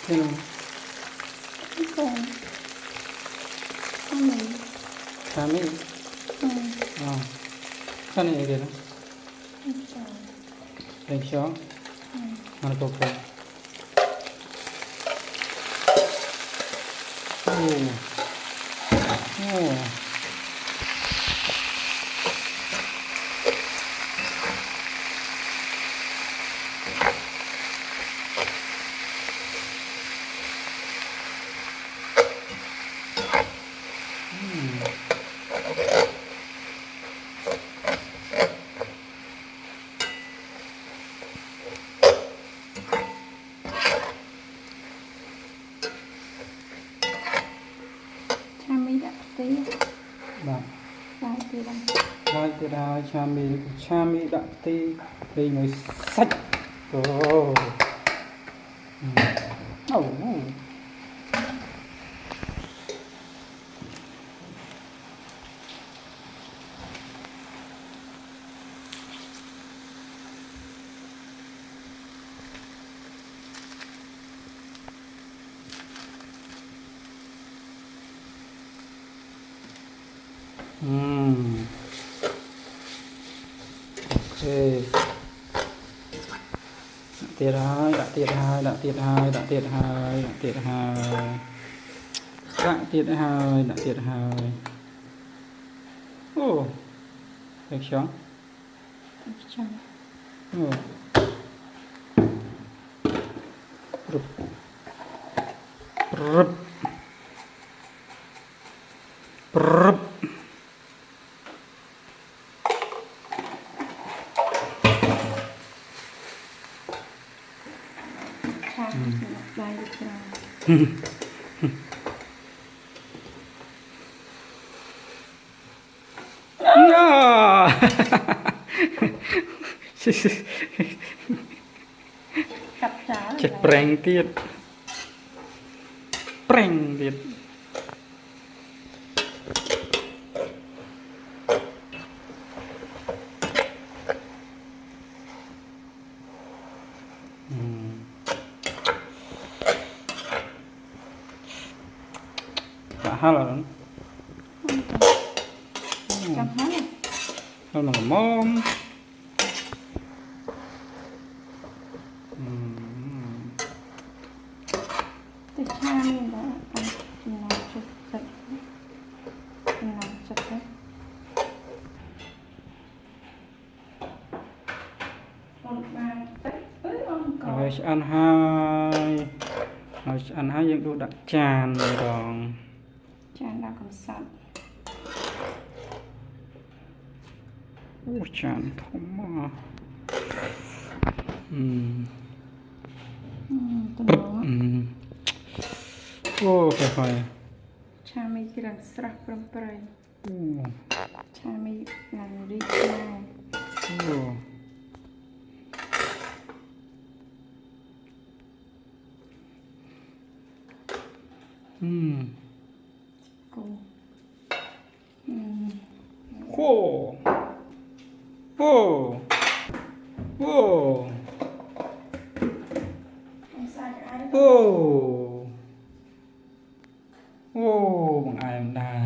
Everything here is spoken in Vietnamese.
Ừ. Còn con mình Kami. ừ. Kan ini dia. Yang siang. Mana kau kau? Oh. Oh. Cha mi đã tí Bạn. lại tí đây Hai tiệt hai cha mi đặng ti đây mới sách. Oh. Oh. Ok. Tiệt hai, đã tiệt hai, đã tiệt hai, đã tiệt hai, đã tiệt hai. Đã tiệt hai, đã tiệt hai. Oh. Được chưa? được chưa Oh. Rup. Rup. Rup. cha lại được rồi No. cặp cháo Chết prank tiệt. Prank tiệt. Đã hal rồi. chẳng hết rồi Hal mà mom. thì cha mình đã ăn chừng nào chụp sạch chừng nào chụp đấy còn bàn tết ông có Rồi ăn hai. Rồi ăn hai những đồ đặc tràn rồi đòn. cha đã còn sẵn Ô tràn thơm à. tôi nói Ô phải phải. cha mình chỉ làm sạch from prey Ô. cha mình làm đi này Ô. cô Khô. Ô. Ô. không sai cái ai Ô. Ô, bằng ai mà đài.